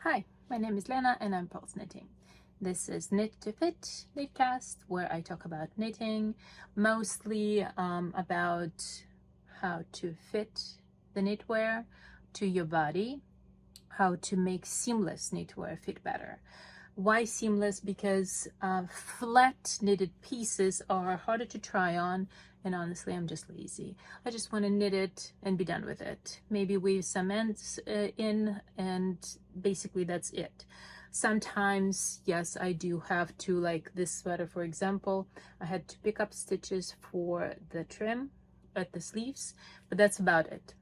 Hi, my name is Lena and I'm purLZknitting. This is Knit to Fit knitcast, where I talk about knitting, mostly about how to fit the knitwear to your body, how to make seamless knitwear fit better. Why seamless? Because flat knitted pieces are harder to try on, and honestly I'm just lazy. I just want to knit it and be done with it. Maybe weave some ends in, and basically that's it. Sometimes, yes, I do have to, like this sweater for example, I had to pick up stitches for the trim at the sleeves, but that's about it.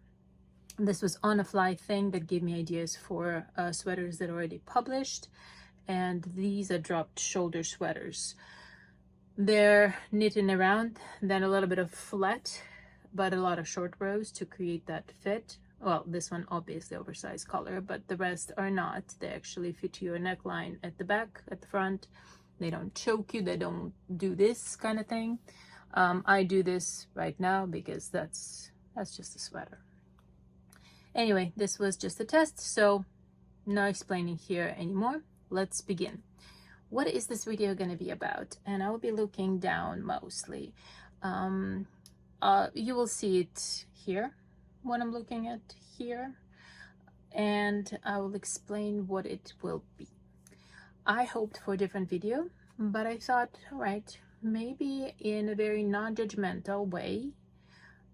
This was on a fly thing that gave me ideas for sweaters that are already published, and these are dropped shoulder sweaters. They're knitting around, then a little bit of flat, but a lot of short rows to create that fit. Well, this one obviously oversized collar, but the rest are not. They actually fit your neckline at the back, at the front. They don't choke you, they don't do this kind of thing. I do this right now because that's just a sweater. Anyway, this was just a test, so no explaining here anymore. Let's begin. What is this video going to be about? And I will be looking down mostly. You will see it here, what I'm looking at here, and I will explain what it will be. I hoped for a different video, but I thought, all right, maybe in a very non-judgmental way,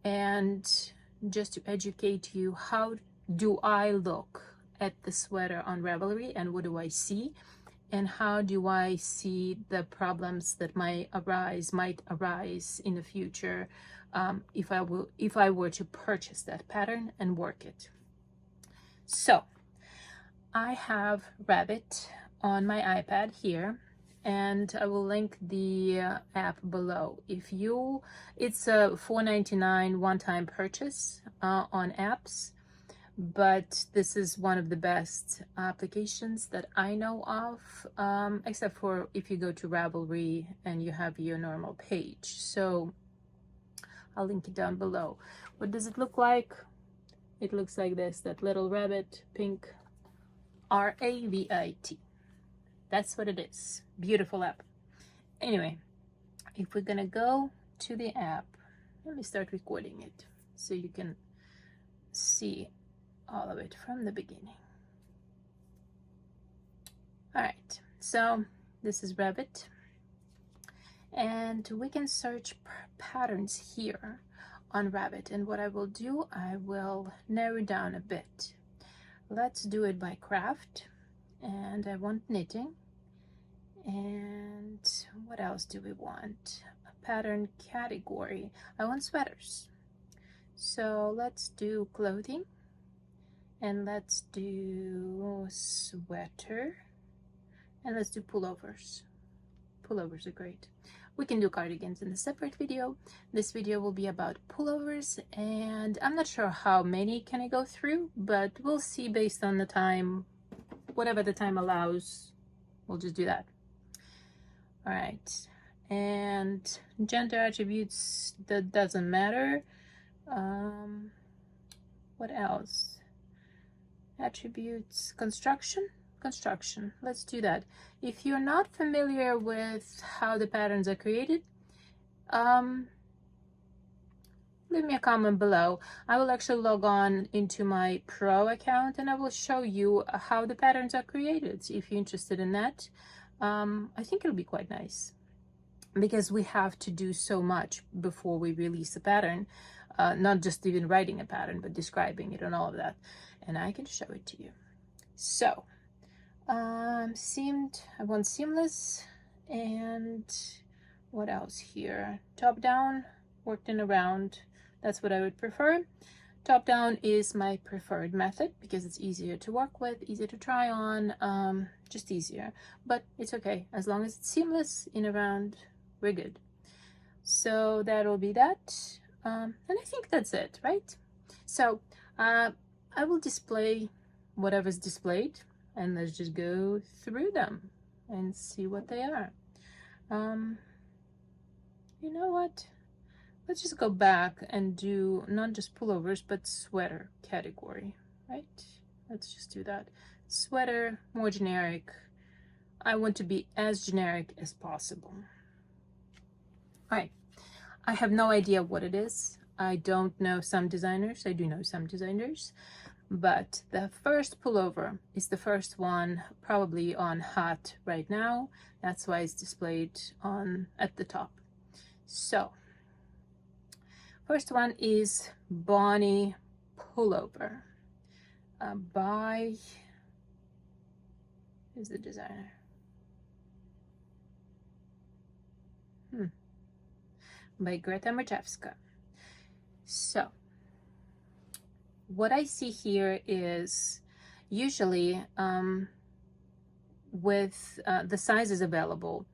and just to educate you, how do I look at the sweater on Ravelry and what do I see, and how do I see the problems that might arise in the future if I were to purchase that pattern and work it. So I have RAVIT on my iPad here, and I will link the app below. It's a $4.99 one-time purchase on apps, but this is one of the best applications that I know of, except for if you go to Ravelry and you have your normal page. So I'll link it down below. What does it look like? It looks like this, that little rabbit, pink, RAVIT. That's what it is. Beautiful app. Anyway, if we're gonna go to the app, let me start recording it so you can see all of it from the beginning. All right, so this is RAVIT, and we can search patterns here on RAVIT, and what I will do, I will narrow down a bit. Let's do it by craft, and I want knitting, and what else do we want? A pattern category. I want sweaters, so let's do clothing, and let's do sweater, and let's do pullovers. Pullovers are great. We can do cardigans in a separate video. This video will be about pullovers, and I'm not sure how many can I go through, but we'll see based on the time. Whatever the time allows, we'll just do that. All right, and gender attributes, that doesn't matter. What else? Attributes, construction, let's do that. If you're not familiar with how the patterns are created, leave me a comment below. I will actually log on into my pro account and I will show you how the patterns are created. If you're interested in that, I think it'll be quite nice, because we have to do so much before we release a pattern, not just even writing a pattern, but describing it and all of that, and I can show it to you. So seamed, I want seamless, and what else here? Top down, worked in around, that's what I would prefer. Top down is my preferred method because it's easier to work with, easier to try on, just easier, but it's okay as long as it's seamless in around, we're good. So that'll be that, and I think that's it, right? So I will display whatever's displayed, and let's just go through them and see what they are. You know what? Let's just go back and do not just pullovers, but sweater category, right? Let's just do that. sweater, more generic. I want to be as generic as possible. All right, I have no idea what it is. I don't know some designers. I do know some designers, but the first pullover is the first one probably on hot right now. That's why it's displayed on at the top. So first one is Bonnie Pullover by, who's the designer? By Greta Majewska. So what I see here is usually with the sizes available,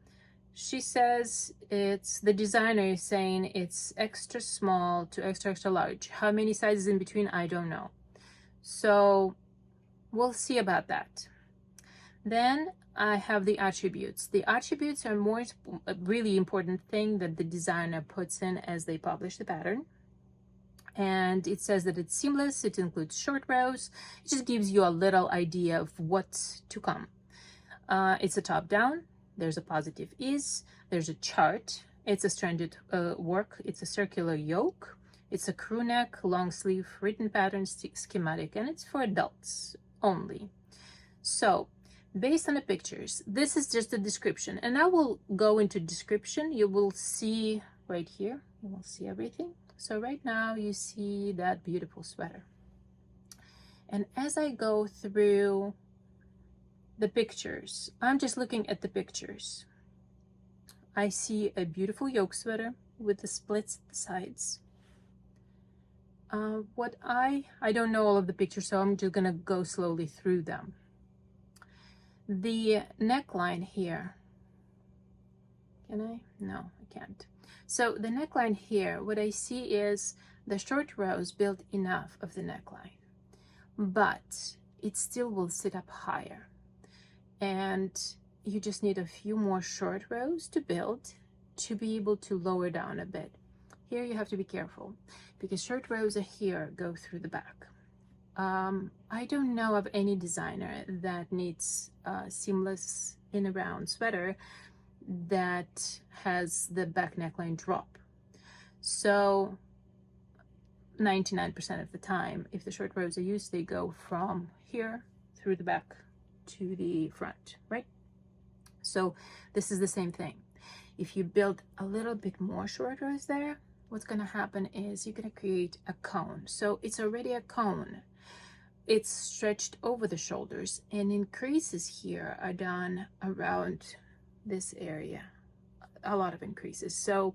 she says it's, the designer is saying it's extra small to extra large. How many sizes in between, I don't know. So we'll see about that. Then I have the attributes. The attributes are more a really important thing that the designer puts in as they publish the pattern. And it says that it's seamless, it includes short rows. It just gives you a little idea of what's to come. It's a top down, there's a positive ease, there's a chart, it's a stranded work, it's a circular yoke, it's a crew neck, long sleeve, written pattern, schematic, and it's for adults only. So based on the pictures, this is just a description, and I will go into description. You will see right here, you will see everything. So right now you see that beautiful sweater, and as I go through the pictures, I'm just looking at the pictures. I see a beautiful yoke sweater with the splits at the sides. What I don't know all of the pictures, so I'm just gonna go slowly through them. The neckline here, can I? No, I can't. So the neckline here, what I see is the short rows build enough of the neckline, but it still will sit up higher. And you just need a few more short rows to build to be able to lower down a bit. Here you have to be careful because short rows are here, go through the back. I don't know of any designer that needs seamless in a round sweater that has the back neckline drop. So 99% of the time, if the short rows are used, they go from here through the back to the front, right? So this is the same thing. If you build a little bit more short rows there, what's going to happen is you're going to create a cone. So it's already a cone. It's stretched over the shoulders, and increases here are done around this area, a lot of increases. So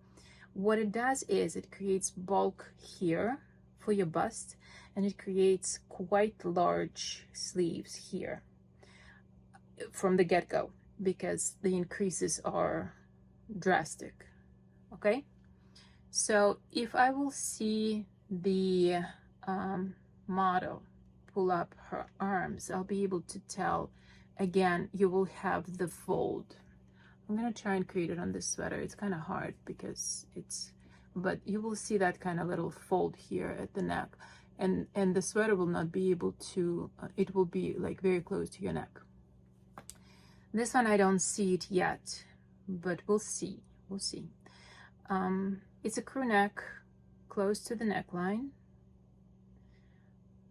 what it does is it creates bulk here for your bust, and it creates quite large sleeves here from the get-go because the increases are drastic. Okay, so if I will see the model pull up her arms, I'll be able to tell. Again, you will have the fold. I'm gonna try and create it on this sweater. It's kind of hard because it's, but you will see that kind of little fold here at the neck, and the sweater will not be able to, it will be like very close to your neck. This one I don't see it yet, but we'll see. It's a crew neck close to the neckline,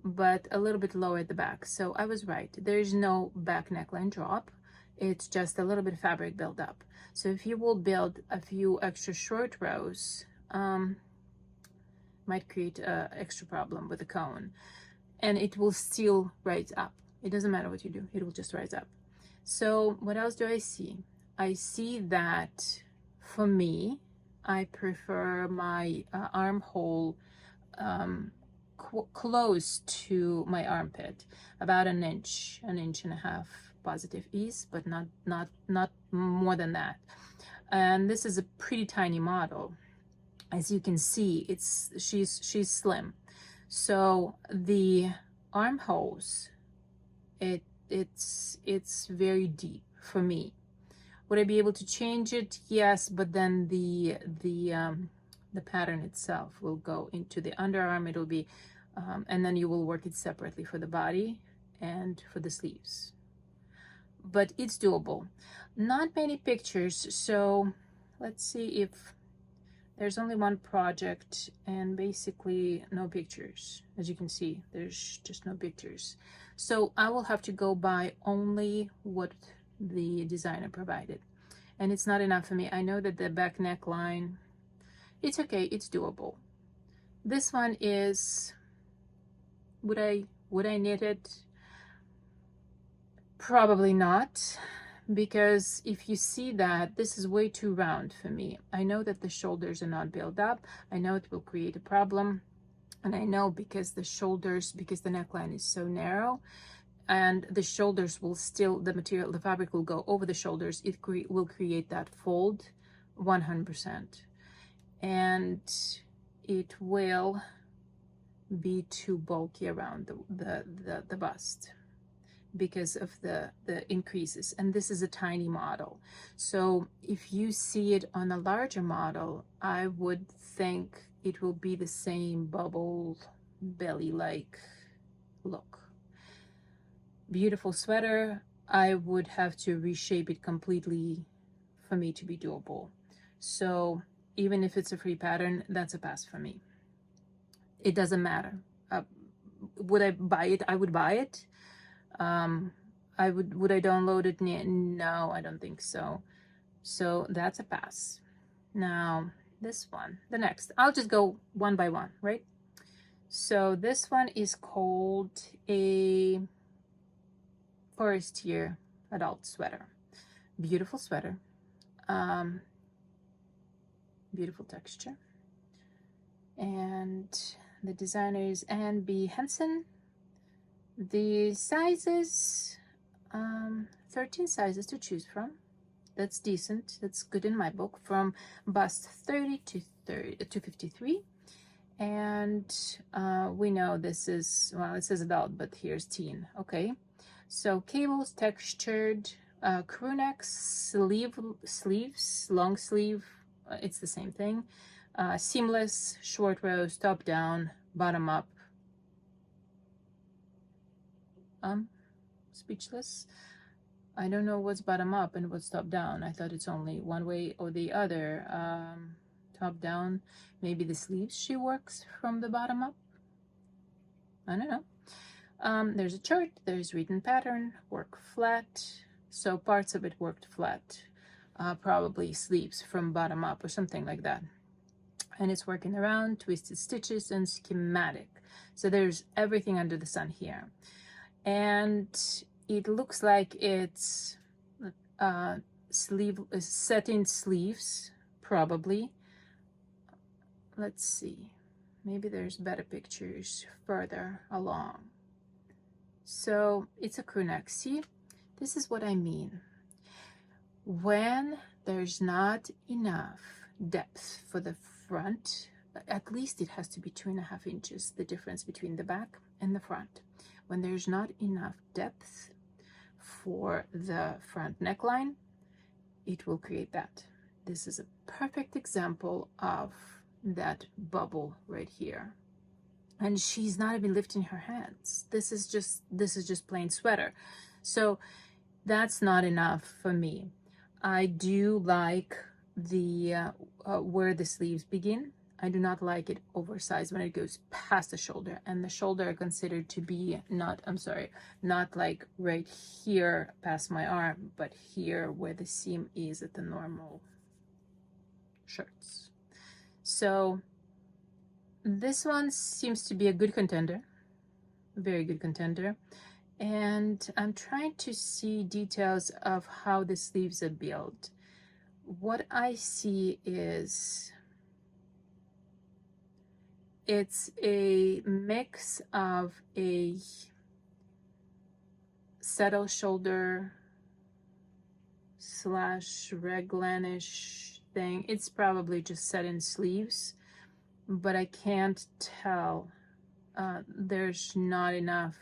but a little bit lower at the back. So I was right, there's no back neckline drop, it's just a little bit of fabric build up. So if you will build a few extra short rows, might create an extra problem with the cone, and it will still rise up. It doesn't matter what you do, it will just rise up. So what else do I see? I see that for me, I prefer my armhole close to my armpit, about an inch and a half positive ease, but not more than that. And this is a pretty tiny model. As you can see, she's slim. So the armholes, it's very deep for me. Would I be able to change it? Yes, but then the pattern itself will go into the underarm. It'll be and then you will work it separately for the body, and for the sleeves. But it's doable. Not many pictures, so let's see if there's only one project and basically no pictures. As you can see, there's just no pictures. So I will have to go by only what the designer provided. And it's not enough for me. I know that the back neckline, it's okay, it's doable. This one is, would I knit it? Probably not, because if you see that, this is way too round for me. I know that the shoulders are not built up. I know it will create a problem. And I know because the shoulders, because the neckline is so narrow, and the shoulders will still, the material, the fabric will go over the shoulders, it will create that fold 100%. And it will be too bulky around the bust because of the increases. And this is a tiny model. So if you see it on a larger model, I would think it will be the same bubble belly-like look. Beautiful sweater. I would have to reshape it completely for me to be doable. So even if it's a free pattern, that's a pass for me. It doesn't matter. Would I buy it? I would buy it. Would I download it? No, I don't think so. So that's a pass. Now this one, the next, I'll just go one by one, right? So this one is called a Forestier adult sweater. Beautiful sweater. Beautiful texture. And the designer is Anne B Hanssen. The sizes, 13 sizes to choose from. That's decent. That's good in my book. From bust 30 to 53. And we know this is, well, it says adult, but here's teen. Okay. So cables, textured, crew neck, sleeves, long sleeve. It's the same thing. Seamless, short rows, top down, bottom up. Speechless. I don't know what's bottom up and what's top down. I thought it's only one way or the other. Top down, maybe the sleeves she works from the bottom up. I don't know. There's a chart, there's written pattern, work flat. So parts of it worked flat. Probably sleeves from bottom up or something like that. And it's working around, twisted stitches, and schematic. So there's everything under the sun here. And it looks like it's satin sleeves, probably. Let's see, maybe there's better pictures further along. So it's a crew neck. See, this is what I mean. When there's not enough depth for the front, at least it has to be 2.5 inches, the difference between the back and the front. When there's not enough depth for the front neckline, it will create that. This is a perfect example of that bubble right here. And she's not even lifting her hands. This is just plain sweater. So that's not enough for me. I do like the where the sleeves begin. I do not like it oversized when it goes past the shoulder, and the shoulder are considered to be not like right here past my arm, but here where the seam is at the normal shirts. So this one seems to be a good contender, very good contender. And I'm trying to see details of how the sleeves are built. What I see is it's a mix of a saddle shoulder / reglanish thing. It's probably just satin sleeves, but I can't tell. There's not enough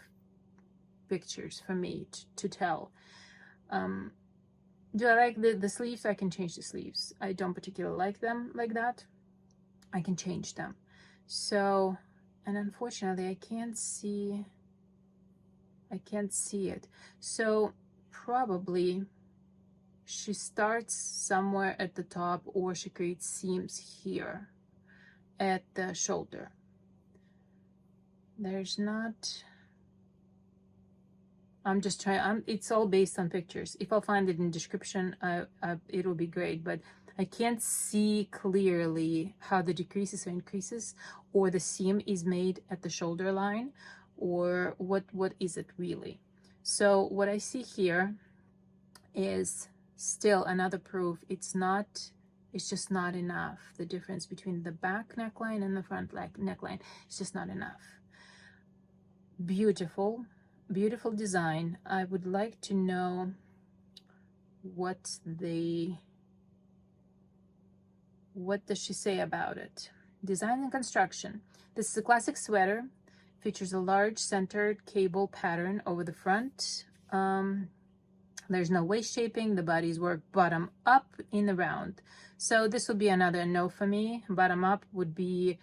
pictures for me to tell. Do I like the sleeves? I can change the sleeves. I don't particularly like them like that. I can change them. So, and unfortunately I can't see I can't see it. So probably she starts somewhere at the top, or she creates seams here at the shoulder. There's not, I'm just trying, it's all based on pictures. If I'll find it in description, it'll be great, but I can't see clearly how the decreases or increases, or the seam is made at the shoulder line, or what is it really. So what I see here is still another proof it's just not enough. The difference between the back neckline and the front neckline is just not enough. Beautiful, beautiful design. I would like to know what does she say about it. Design and construction. This is a classic sweater. Features a large centered cable pattern over the front. There's no waist shaping. The bodies work bottom up in the round. So this would be another no for me. Bottom up would be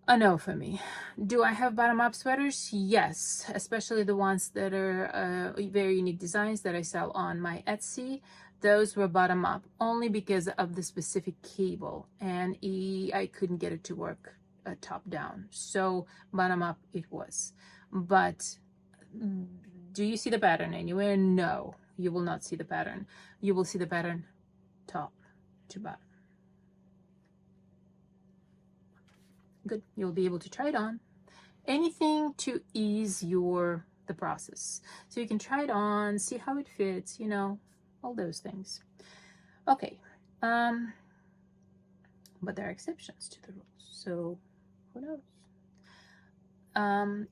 a no for me. Do I have bottom up sweaters? Yes, especially the ones that are very unique designs that I sell on my Etsy. Those were bottom up only because of the specific cable, and I couldn't get it to work top down. So bottom up it was. But do you see the pattern anywhere? No, you will not see the pattern. You will see the pattern top to bottom. Good. You'll be able to try it on. Anything to ease the process. So you can try it on, see how it fits, you know, all those things. Okay. But there are exceptions to the rules. So who knows?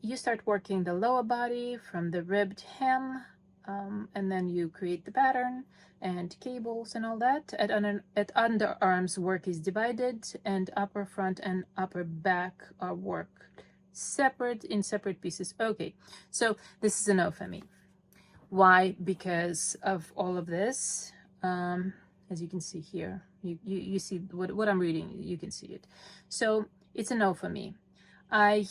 You start working the lower body from the ribbed hem, and then you create the pattern and cables and all that. At underarms, work is divided, and upper front and upper back are worked separate in separate pieces. Okay, so this is a no for me. Why? Because of all of this. As you can see here, you see what I'm reading, you can see it. So it's a no for me. I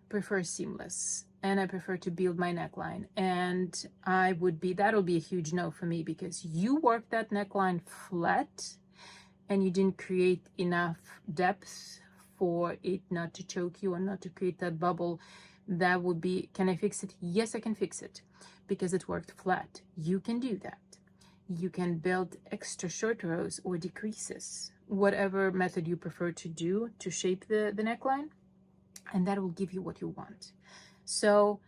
prefer seamless, and I prefer to build my neckline, and that'll be a huge no for me, because you work that neckline flat and you didn't create enough depth for it not to choke you and not to create that bubble. That would be, can I fix it? Yes, I can fix it, because it worked flat. You can do that. You can build extra short rows or decreases, whatever method you prefer to do to shape the neckline, and that will give you what you want. So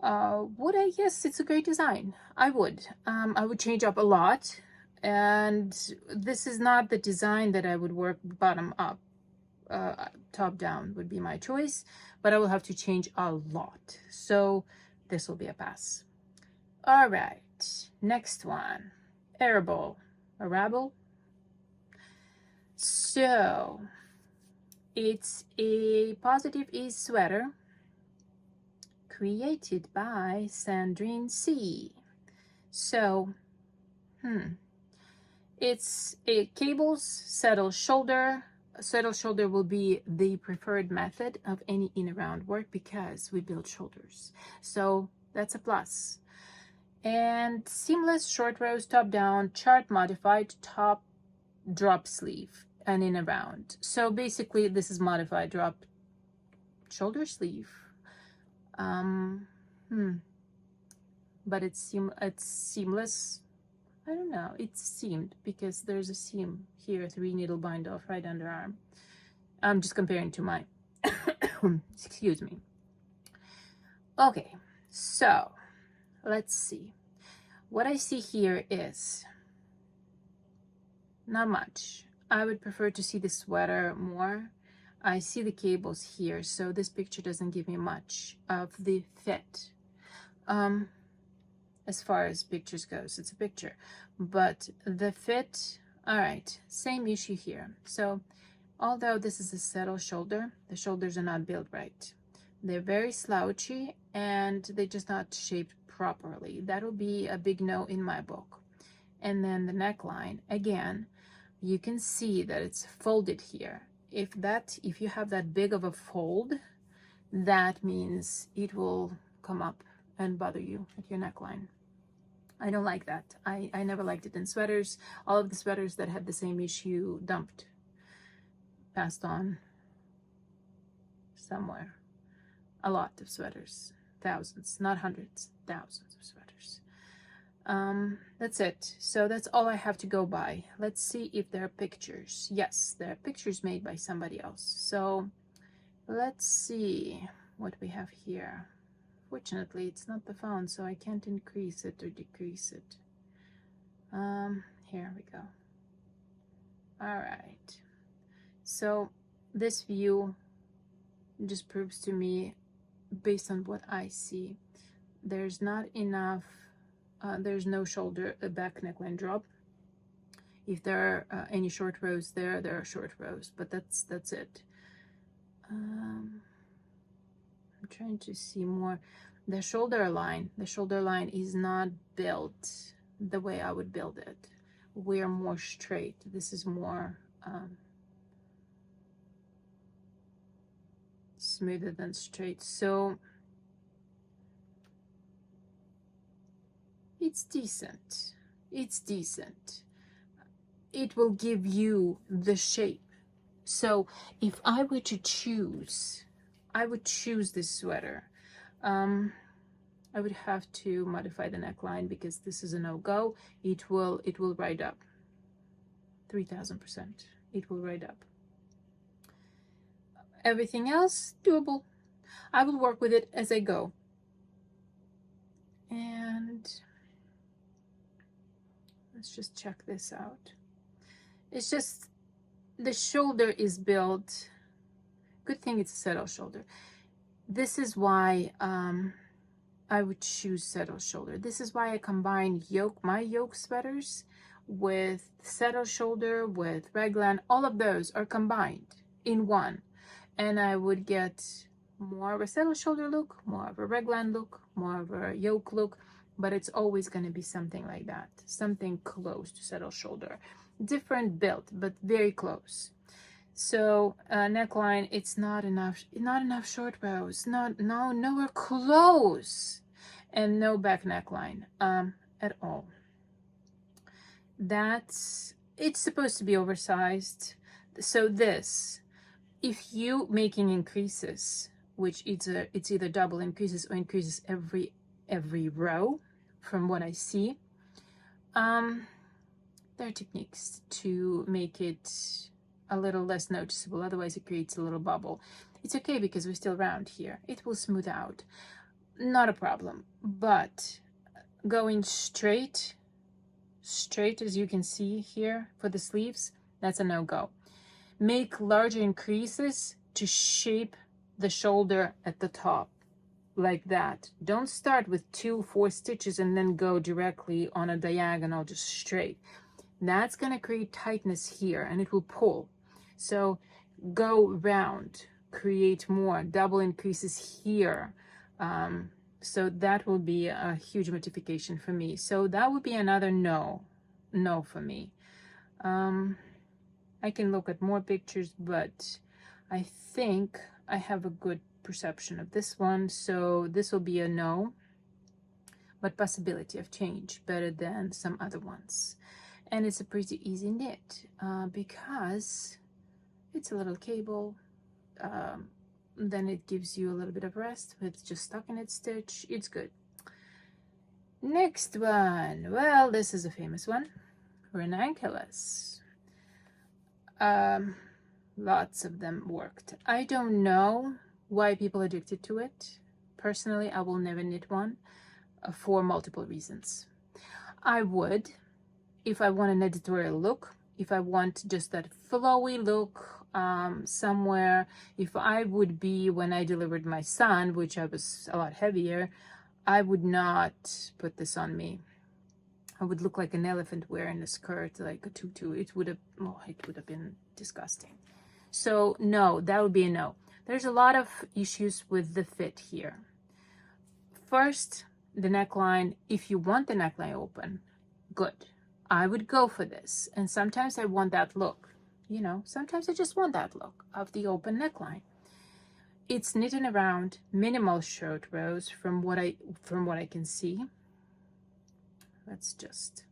would I? Yes, it's a great design. I would change up a lot, and this is not the design that I would work bottom up. Top down would be my choice, but I will have to change a lot. So this will be a pass. All right, next one, Erable. So it's a positive ease sweater created by Sandrine C. So, it's a cables, saddle shoulder. Saddle shoulder will be the preferred method of any in-around work, because we build shoulders. So that's a plus. And seamless short rows, top down, chart modified, top drop sleeve, and in around. So basically this is modified drop shoulder sleeve. But it's seamless. I don't know, it's seamed because there's a seam here, 3 needle bind off right underarm. I'm just comparing to my excuse me. Okay, so let's see. What I see here is not much. I would prefer to see the sweater more. I see the cables here, so this picture doesn't give me much of the fit. As far as pictures goes, it's a picture, but the fit, all right, same issue here. So although this is a saddle shoulder, the shoulders are not built right. They're very slouchy and they're just not shaped properly. That'll be a big no in my book. And then the neckline, again, you can see that it's folded here. If you have that big of a fold, that means it will come up and bother you at your neckline. I don't like that. I never liked it in sweaters. All of the sweaters that had the same issue dumped, passed on somewhere. A lot of sweaters, thousands, not hundreds, thousands of sweaters. That's it. So that's all I have to go by. Let's see if there are pictures. Yes, there are pictures made by somebody else. So let's see what we have here. Fortunately, it's not the phone, so I can't increase it or decrease it. Here we go. All right. So this view just proves to me, based on what I see, there's not enough, there's no shoulder back neckline drop. If there are any short rows there are short rows, but that's it. I'm trying to see more. The shoulder line is not built the way I would build it. We're more straight. This is more smoother than straight. So it's decent. It's decent. It will give you the shape. So if I were to choose, I would choose this sweater. I would have to modify the neckline because this is a no-go. It will ride up 3,000%. It will ride up. Everything else doable. I will work with it as I go. And let's just check this out. It's just the shoulder is built. Good thing it's a saddle shoulder. This is why I would choose saddle shoulder. This is why I combine my yoke sweaters with saddle shoulder, with raglan. All of those are combined in one. And I would get more of a saddle shoulder look, more of a raglan look, more of a yoke look, but it's always going to be something like that, something close to saddle shoulder. Different build, but very close. So neckline, it's not enough short rows, nowhere close, and no back neckline at all. It's supposed to be oversized. So this, if you making increases, which it's either double increases or increases every row, from what I see, there are techniques to make it a little less noticeable. Otherwise it creates a little bubble. It's okay because we're still round here. It will smooth out, not a problem. But going straight as you can see here for the sleeves, that's a no-go. Make larger increases to shape the shoulder at the top like that. Don't start with 2-4 stitches and then go directly on a diagonal just straight. That's going to create tightness here and it will pull. So go round, create more double increases here. So that will be a huge modification for me. So that would be another no for me. I can look at more pictures, but I think I have a good perception of this one. So this will be a no, but possibility of change, better than some other ones. And it's a pretty easy knit because it's a little cable. Then it gives you a little bit of rest with just stockinette stitch. It's good. Next one. Well, this is a famous one. Renoculus. Lots of them worked. I don't know why people are addicted to it. Personally, I will never knit one for multiple reasons. I would, if I want an editorial look, if I want just that flowy look somewhere, if I would be, when I delivered my son, which I was a lot heavier, I would not put this on me. I would look like an elephant wearing a skirt, like a tutu. It would have been disgusting. So no, that would be a no. There's a lot of issues with the fit here. First, the neckline. If you want the neckline open, good. I would go for this. And sometimes I want that look. You know, sometimes I just want that look of the open neckline. it's knitting around minimal short rows from what I can see. Let's just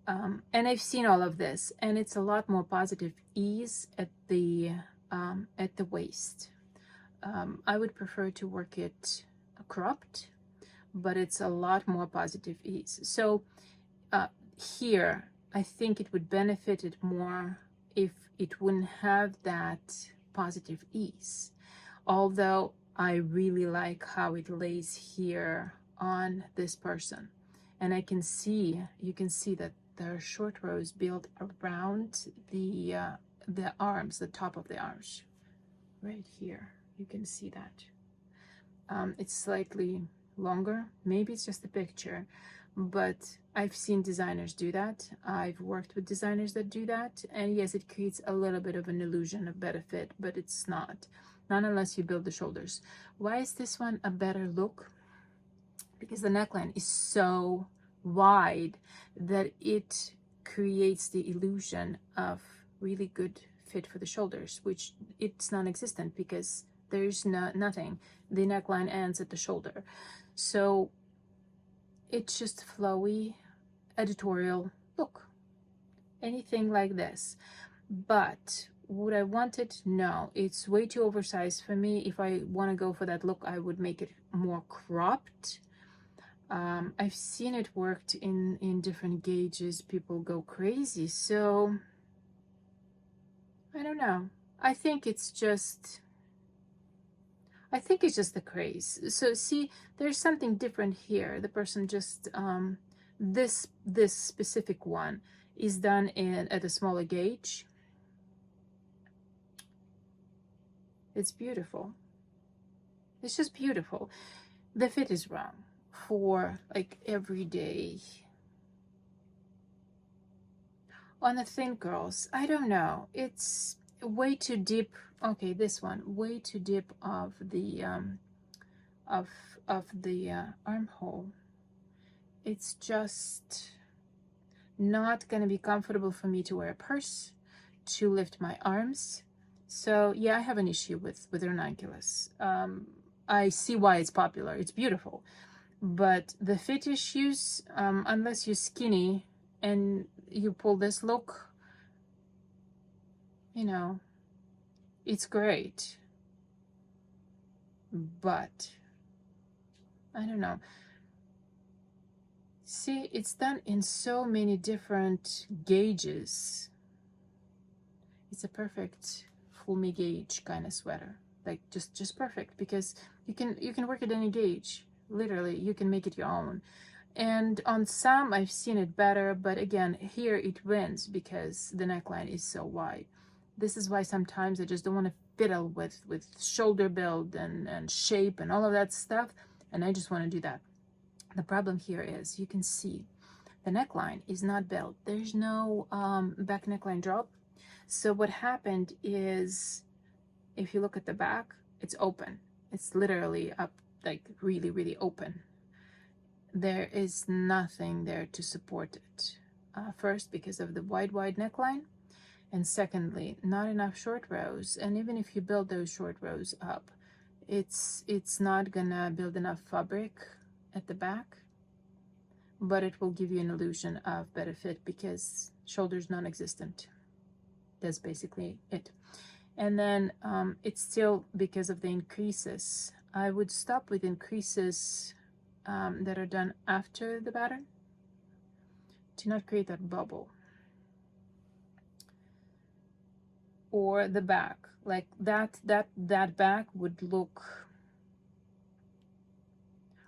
and I've seen all of this, and it's a lot more positive ease at the waist. I would prefer to work it cropped, but it's a lot more positive ease. So here, I think it would benefit it more if it wouldn't have that positive ease. Although I really like how it lays here on this person. And I can see, you can see that there are short rows built around the arms, the top of the arms. Right here, you can see that. It's slightly longer. Maybe it's just a picture, but I've seen designers do that. I've worked with designers that do that, and yes, it creates a little bit of an illusion of better fit, but it's not unless you build the shoulders. Why is this one a better look? Because the neckline is so wide that it creates the illusion of really good fit for the shoulders, which it's non-existent because there's nothing. The neckline ends at the shoulder. So it's just flowy editorial look, anything like this. But would I want it? No, it's way too oversized for me. If I want to go for that look, I would make it more cropped. I've seen it worked in different gauges. People go crazy. So I don't know. I think it's just the craze. So see, there's something different here. The person just this specific one is done at a smaller gauge. It's beautiful. It's just beautiful. The fit is wrong for like everyday. On the thin girls, I don't know. It's way too deep. Okay, this one way too deep of the armhole. It's just not gonna be comfortable for me to wear a purse, to lift my arms. So yeah, I have an issue with Renoculus. I see why it's popular. It's beautiful, but the fit issues, unless you're skinny and you pull this look, you know, it's great, but I don't know. See, it's done in so many different gauges. It's a perfect full me gauge kind of sweater, like just perfect, because you can work at any gauge. Literally, you can make it your own. And on some, I've seen it better, but again, here it wins because the neckline is so wide. This is why sometimes I just don't want to fiddle with shoulder build and shape and all of that stuff, and I just want to do that. The problem here is you can see the neckline is not built. There's no back neckline drop. So what happened is, if you look at the back, it's open. It's literally up, like really, really open. There is nothing there to support it. First, because of the wide neckline, and secondly, not enough short rows. And even if you build those short rows up, it's not gonna build enough fabric at the back, but it will give you an illusion of better fit because shoulders non-existent. That's basically it. And then it's still because of the increases. I would stop with increases that are done after the pattern to not create that bubble. Or the back, like that back would look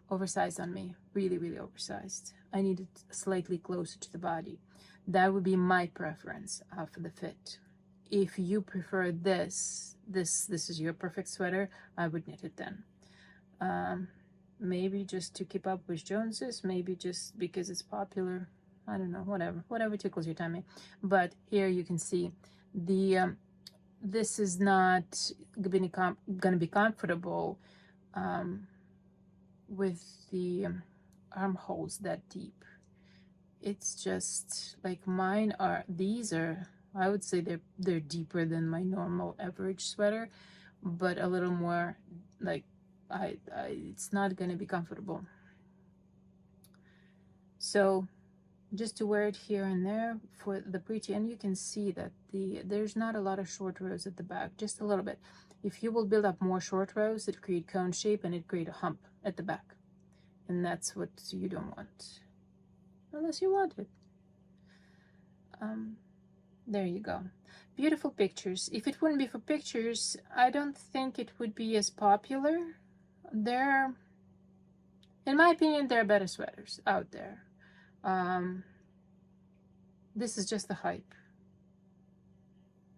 oversized on me, really, really oversized. I need it slightly closer to the body. That would be my preference for the fit. If you prefer this is your perfect sweater, I would knit it then. Maybe just to keep up with Joneses, maybe just because it's popular. I don't know, whatever tickles your tummy. But here you can see the this is not gonna be comfortable with the armholes that deep. It's just like mine are. These are, I would say they're deeper than my normal average sweater, but a little more like it's not going to be comfortable. So just to wear it here and there for the pretty, and you can see that there's not a lot of short rows at the back, just a little bit. If you will build up more short rows, it create cone shape and it create a hump at the back, and that's what you don't want unless you want it. There you go. Beautiful pictures. If it wouldn't be for pictures, I don't think it would be as popular. In my opinion, there are better sweaters out there. This is just the hype.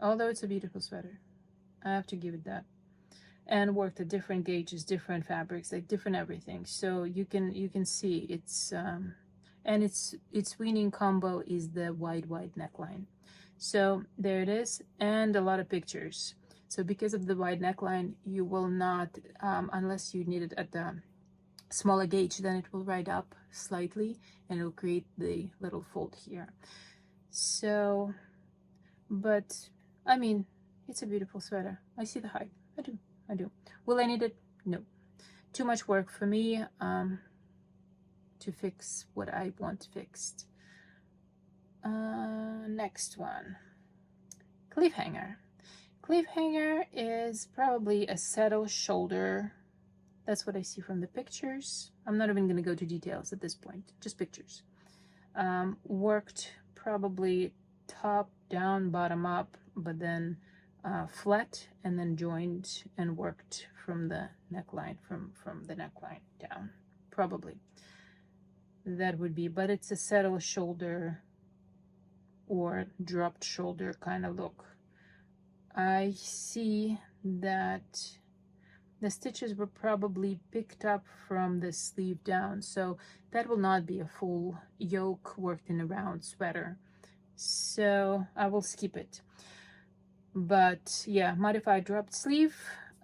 Although it's a beautiful sweater, I have to give it that. And worked at different gauges, different fabrics, like different everything. So you can see it's and its winning combo is the wide neckline. So there it is, and a lot of pictures. So because of the wide neckline, you will not, unless you need it at the smaller gauge, then it will ride up slightly and it will create the little fold here. So, but I mean, it's a beautiful sweater. I see the hype. I do. Will I need it? No. Too much work for me to fix what I want fixed. Next one, Cliffhanger. Cliffhanger is probably a saddle shoulder. That's what I see from the pictures. I'm not even going to go to details at this point, just pictures. Worked probably top down, bottom up, but then flat, and then joined and worked from the neckline, from the neckline down, probably. That would be, but it's a saddle shoulder or dropped shoulder kind of look. I see that the stitches were probably picked up from the sleeve down, so that will not be a full yoke worked in a round sweater, so I will skip it. But yeah, modified dropped sleeve,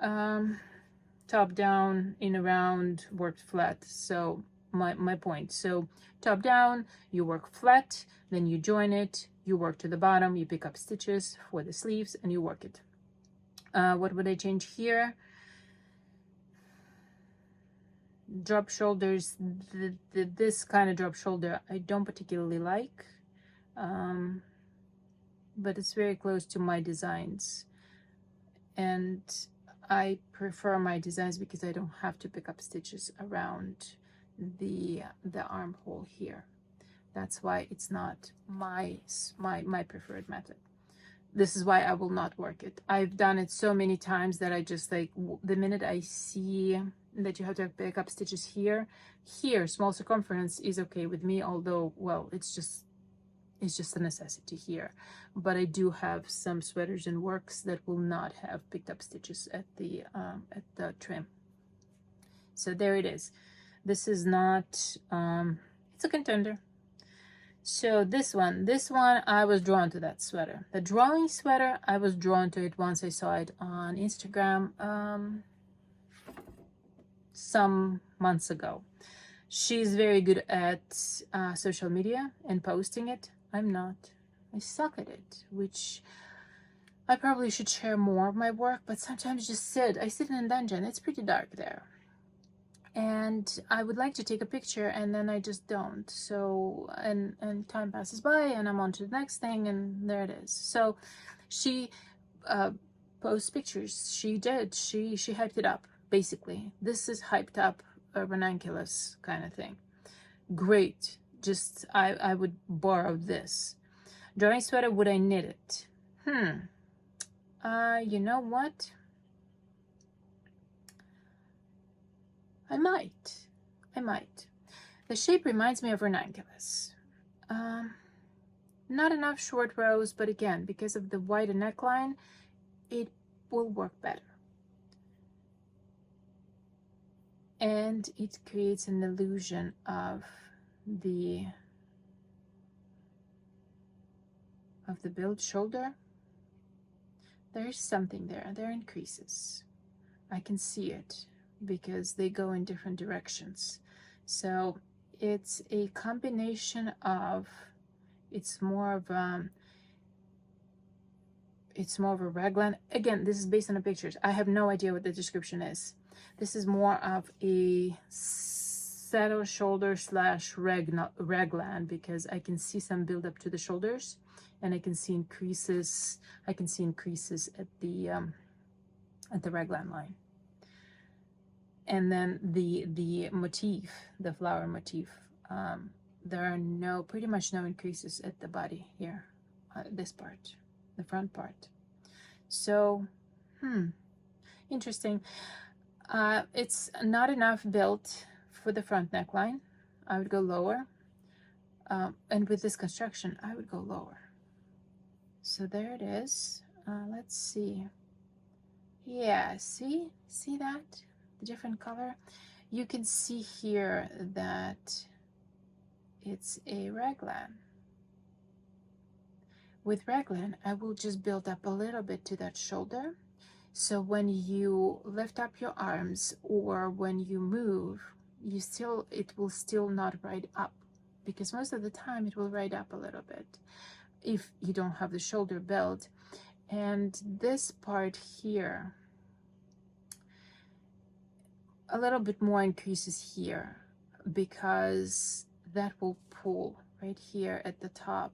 top down in a round, worked flat. So my point, so top down, you work flat, then you join it, you work to the bottom, you pick up stitches for the sleeves and you work it. What would I change here? Drop shoulders, this kind of drop shoulder I don't particularly like, but it's very close to my designs, and I prefer my designs because I don't have to pick up stitches around the armhole here. That's why it's not my preferred method. This is why I will not work it. I've done it so many times that I just like, the minute I see that you have to pick up stitches here, small circumference is okay with me, although, well, it's just a necessity here. But I do have some sweaters and works that will not have picked up stitches at the trim. So there it is. This is not, it's a contender. So this one, I was drawn to that sweater. The drawing sweater, I was drawn to it once I saw it on Instagram some months ago. She's very good at social media and posting it. I'm not. I suck at it, which I probably should share more of my work, but sometimes just I sit in a dungeon. It's pretty dark there. And I would like to take a picture and then I just don't. So, and time passes by and I'm on to the next thing and there it is. So she posts pictures. She hyped it up, basically. This is hyped up Ranunculus kind of thing. Great. Just, I would borrow this. Drawing sweater, would I knit it? You know what? I might. The shape reminds me of Renoculus. Not enough short rows, but again, because of the wider neckline, it will work better. And it creates an illusion of the build shoulder. There's something there. There are increases. I can see it, because they go in different directions. So it's a combination of, it's more of it's more of a raglan. Again, this is based on the pictures. I have no idea what the description is. This is more of a saddle shoulder slash raglan, because I can see some build up to the shoulders, and I can see increases. I can see increases at the raglan line. And then the motif, the flower motif, there are pretty much no increases at the body here, this part, the front part. So, interesting. It's not enough built for the front neckline. I would go lower. And with this construction, I would go lower. So there it is. Let's see. Yeah, see that? The different color. You can see here that it's a raglan. With raglan, I will just build up a little bit to that shoulder. So when you lift up your arms or when you move, it will still not ride up, because most of the time it will ride up a little bit if you don't have the shoulder belt. And this part here, a little bit more increases here, because that will pull right here at the top,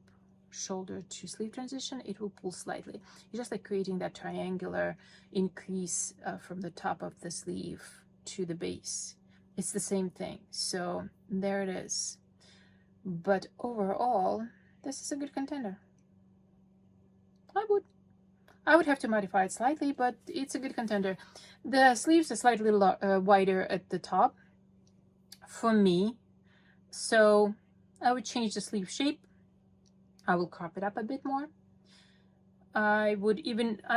shoulder to sleeve transition. It will pull slightly. It's just like creating that triangular increase from the top of the sleeve to the base. It's the same thing. So there it is. But overall, this is a good contender. I would have to modify it slightly, but it's a good contender. The sleeves are slightly wider at the top for me, so I would change the sleeve shape. I will crop it up a bit more. I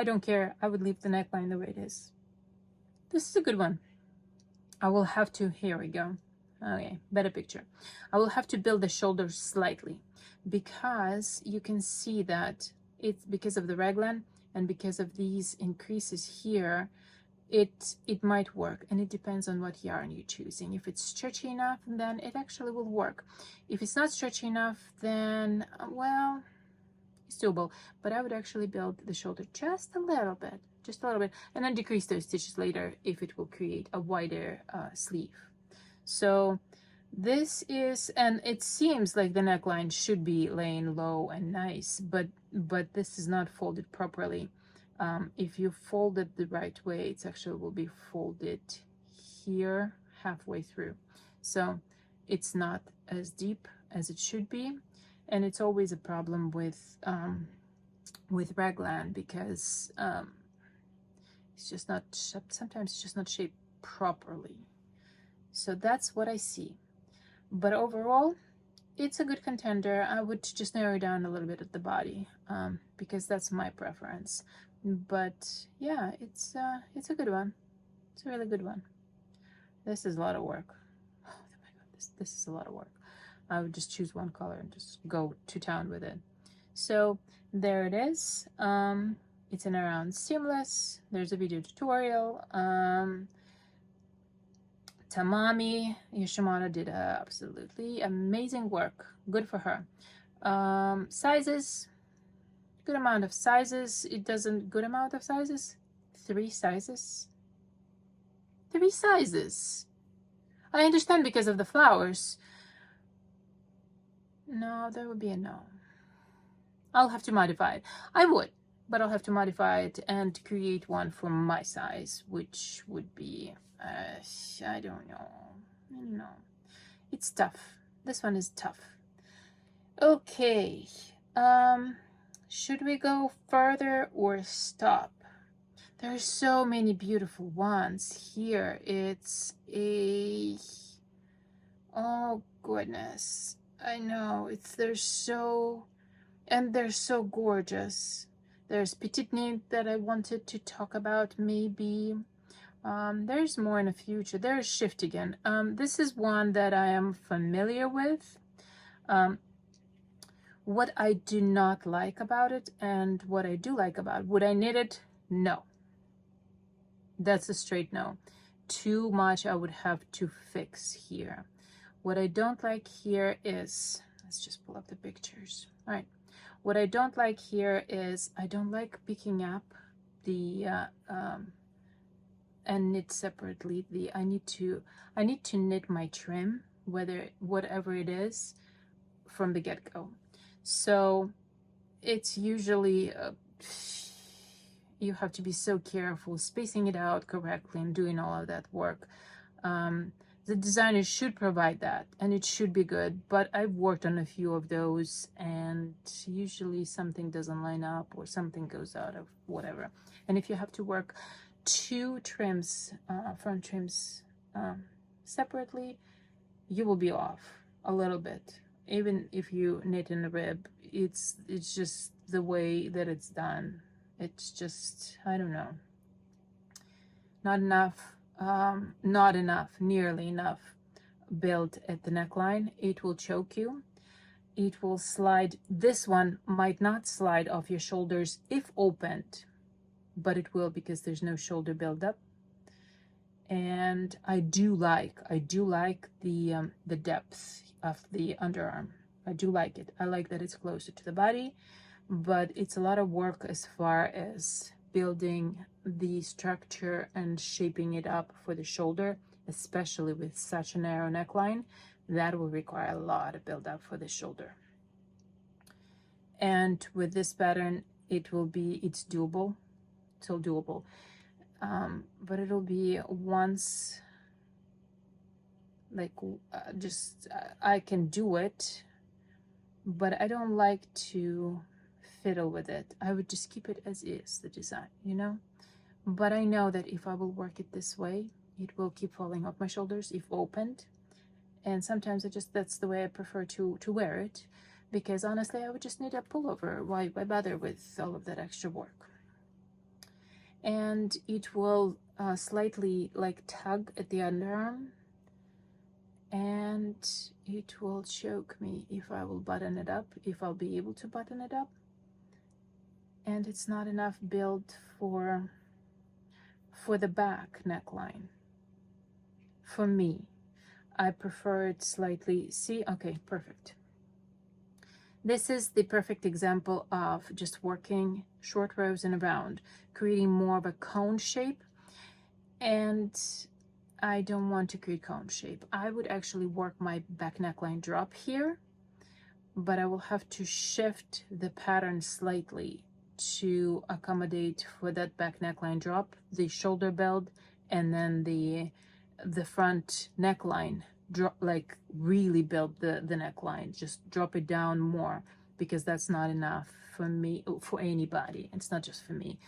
don't care, I would leave the neckline the way it is. This is a good one. I will have to, here we go. Okay, better picture. I will have to build the shoulders slightly, because you can see that it's because of the raglan and because of these increases here, it might work, and it depends on what yarn you're choosing. If it's stretchy enough, then it actually will work. If it's not stretchy enough, then, well, it's doable. But I would actually build the shoulder just a little bit, and then decrease those stitches later if it will create a wider sleeve. So this is, and it seems like the neckline should be laying low and nice, but this is not folded properly. If you fold it the right way, it actually will be folded here halfway through. So it's not as deep as it should be, and it's always a problem with raglan, because it's just not, sometimes it's just not shaped properly. So that's what I see. But overall, it's a good contender. I would just narrow down a little bit at the body, because that's my preference. But yeah, it's a good one. It's a really good one. This is a lot of work. Oh my god, this is a lot of work. I would just choose one color and just go to town with it. So there it is. It's an around seamless. There's a video tutorial. Tomomi Yoshimoto did absolutely amazing work. Good for her. Sizes, good amount of sizes. It doesn't, good amount of sizes. 3 sizes. 3 sizes. I understand because of the flowers. No, that would be a no. I'll have to modify it. I would, but I'll have to modify it and create one for my size, which would be, I don't know. No, it's tough. This one is tough. Okay. Should we go further or stop? There are so many beautiful ones here. It's a, oh goodness, I know, they're so gorgeous. There's Petite that I wanted to talk about, maybe. There's more in the future. There's Shiftigan. This is one that I am familiar with. What I do not like about it and what I do like about it. Would I knit it? No. That's a straight no. Too much I would have to fix here. What I don't like here is, let's just pull up the pictures. All right. What I don't like here is I don't like picking up the and knit separately. I need to knit my trim, whatever it is, from the get-go. So it's usually you have to be so careful spacing it out correctly and doing all of that work. The designer should provide that, and it should be good, but I've worked on a few of those, and usually something doesn't line up or something goes out of whatever. And if you have to work two trims, front trims, separately, you will be off a little bit. Even if you knit in a rib, it's just the way that it's done. It's just, I don't know, not enough, nearly enough build at the neckline. It will choke you. It will slide. This one might not slide off your shoulders if opened, but it will because there's no shoulder buildup. And I do like the depth of the underarm. I do like it. I like that it's closer to the body, but it's a lot of work as far as building the structure and shaping it up for the shoulder, especially with such a narrow neckline. That will require a lot of build up for the shoulder. And with this pattern, it's doable. It's all doable. But it'll be once, like, I can do it, but I don't like to fiddle with it. I would just keep it as is, the design, you know? But I know that if I will work it this way, it will keep falling off my shoulders if opened. And sometimes that's the way I prefer to wear it, because honestly, I would just need a pullover. Why bother with all of that extra work? And it will slightly like tug at the underarm, and it will choke me if I will button it up, if I'll be able to button it up. And it's not enough build for the back neckline. For me, I prefer it slightly, see, okay, perfect. This is the perfect example of just working short rows and around, creating more of a cone shape. And I don't want to create cone shape. I would actually work my back neckline drop here, but I will have to shift the pattern slightly to accommodate for that back neckline drop, the shoulder belt, and then the front neckline drop, like really build the neckline, just drop it down more, because that's not enough for me, for anybody. It's not just for me.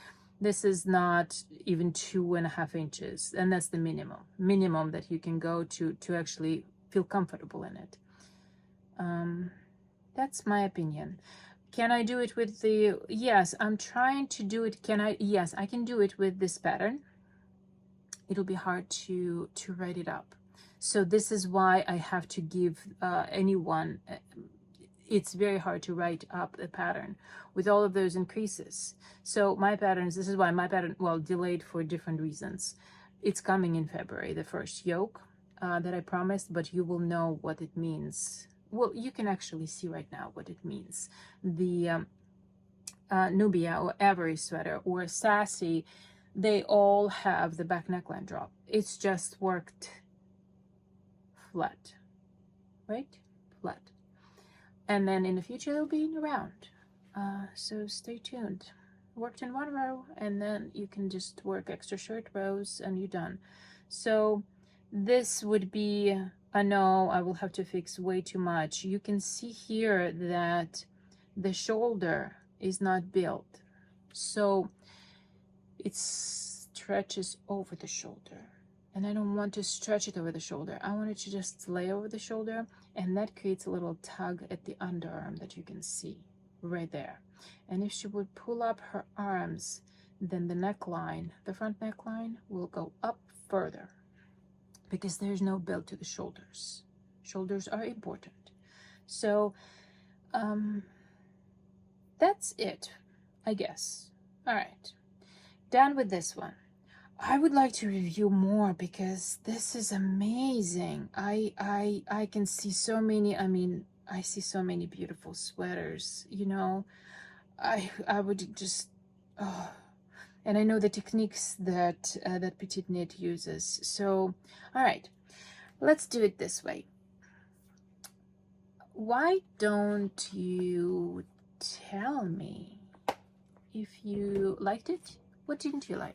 This is not even 2.5 inches, and that's the minimum that you can go to actually feel comfortable in it. That's my opinion. Can I do it with the, yes, I'm trying to do it. Yes, I can do it with this pattern. It'll be hard to write it up. So this is why I have to give anyone, it's very hard to write up a pattern with all of those increases. So my patterns, this is why my pattern, well, delayed for different reasons. It's coming in February, the first yoke that I promised, but you will know what it means. Well, you can actually see right now what it means. The Nubia or Ravelry sweater or Sassy, they all have the back neckline drop. It's just worked flat, right? Flat. And then in the future, it'll be around. So stay tuned. Worked in one row, and then you can just work extra short rows and you're done. So this would be, I know I will have to fix way too much. You can see here that the shoulder is not built. So it stretches over the shoulder. And I don't want to stretch it over the shoulder. I want it to just lay over the shoulder, and that creates a little tug at the underarm that you can see right there. And if she would pull up her arms, then the neckline, the front neckline, will go up further, because there's no build to the shoulders. Shoulders are important. So that's it, I guess. All right, done with this one. I would like to review more because this is amazing. I can see so many, I mean, I see so many beautiful sweaters, you know. I would just, oh, and I know the techniques that that Petite Knit uses. So, all right, let's do it this way. Why don't you tell me if you liked it? What didn't you like?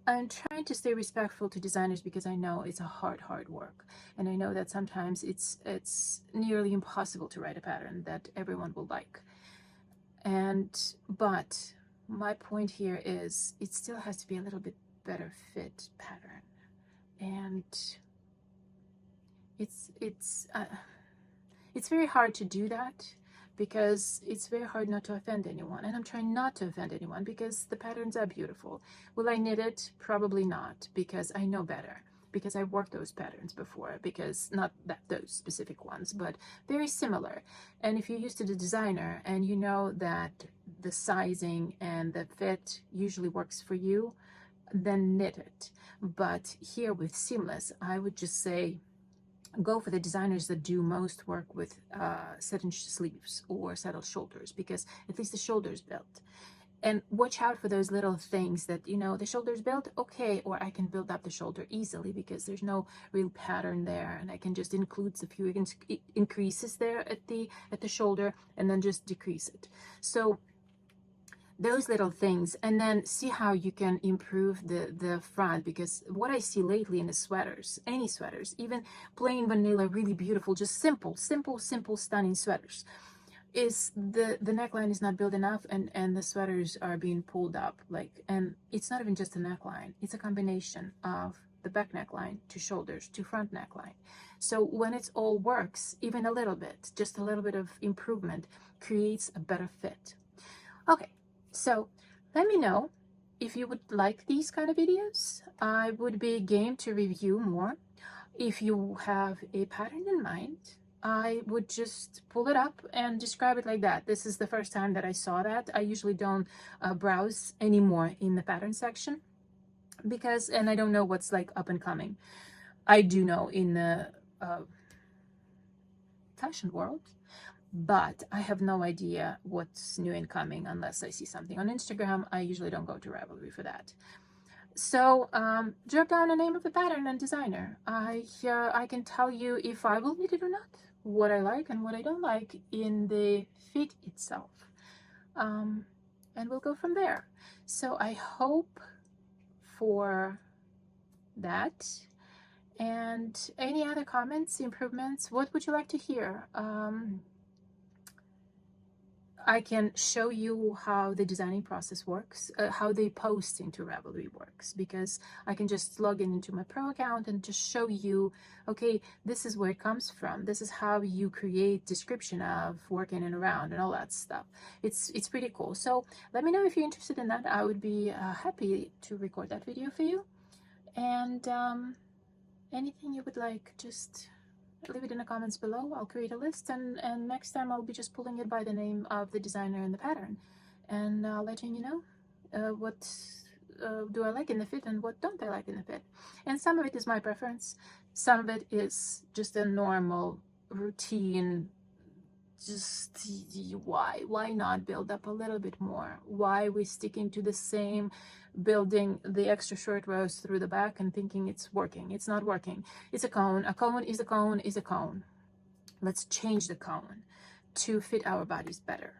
I'm trying to stay respectful to designers because I know it's a hard work, and I know that sometimes it's nearly impossible to write a pattern that everyone will like. But my point here is it still has to be a little bit better fit pattern, and it's very hard to do that because it's very hard not to offend anyone, and I'm trying not to offend anyone because the patterns are beautiful. Will I knit it? Probably not, because I know better, because I worked those patterns before, because not that those specific ones, but very similar. And if you're used to the designer and you know that the sizing and the fit usually works for you, then knit it. But here with seamless, I would just say go for the designers that do most work with satin sleeves or saddle shoulders, because at least the shoulder's built. And watch out for those little things that, you know, the shoulder's built, okay, or I can build up the shoulder easily because there's no real pattern there, and I can just include a few increases there at the shoulder and then just decrease it. So those little things, and then see how you can improve the front, because what I see lately in the sweaters, any sweaters, even plain vanilla, really beautiful, just simple stunning sweaters, is the neckline is not built enough, and the sweaters are being pulled up, like, and it's not even just a neckline, it's a combination of the back neckline to shoulders to front neckline. So when it's all works, even a little bit, just a little bit of improvement creates a better fit. Okay, so let me know if you would like these kind of videos. I would be game to review more. If you have a pattern in mind, I would just pull it up and describe it like that. This is the first time that I saw that. I usually don't browse anymore in the pattern section because, and I don't know what's like up and coming. I do know in the fashion world, but I have no idea what's new and coming unless I see something on Instagram. I usually don't go to Ravelry for that. So drop down the name of the pattern and designer. I can tell you if I will knit it or not, what I like and what I don't like in the fit itself, and we'll go from there. So I hope for that. And any other comments, improvements, what would you like to hear? I can show you how the designing process works, how the post into Ravelry works, because I can just log in into my pro account and just show you, okay, this is where it comes from. This is how you create description of working and around and all that stuff. It's pretty cool. So let me know if you're interested in that. I would be happy to record that video for you. And anything you would like, just leave it in the comments below. I'll create a list, and next time I'll be just pulling it by the name of the designer and the pattern, and letting you know what do I like in the fit and what don't I like in the fit. And some of it is my preference, some of it is just a normal routine. Just why not build up a little bit more? Why we sticking to the same, building the extra short rows through the back and thinking it's working? It's not working. It's a cone. A cone is a cone is a cone. Let's change the cone to fit our bodies better.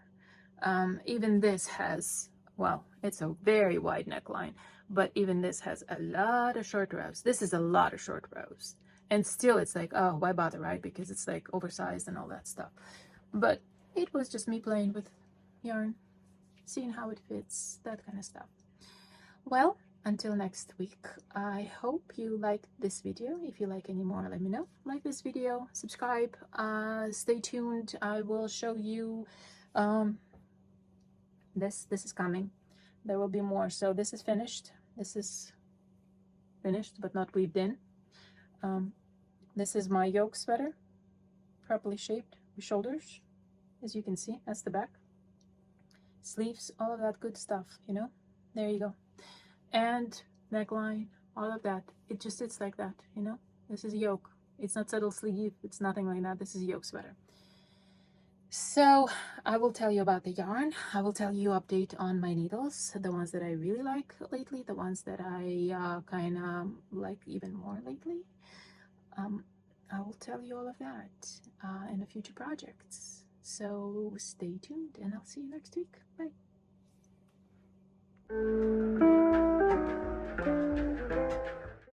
Even this has, well, it's a very wide neckline, but even this has a lot of short rows. This is a lot of short rows, and still it's like, oh, why bother, right? Because it's like oversized and all that stuff. But it was just me playing with yarn, seeing how it fits, that kind of stuff. Well, until next week, I hope you liked this video. If you like any more, let me know. Like this video, subscribe, stay tuned. I will show you this is coming. There will be more. So this is finished. This is finished but not weaved in. This is my yoke sweater, properly shaped with shoulders. As you can see, that's the back. Sleeves, all of that good stuff, you know? There you go. And neckline, all of that. It just sits like that, you know? This is yoke. It's not subtle sleeve, it's nothing like that. This is a yoke sweater. So I will tell you about the yarn. I will tell you update on my needles, the ones that I really like lately, the ones that I kind of like even more lately. I will tell you all of that in the future projects. So stay tuned and I'll see you next week. Bye.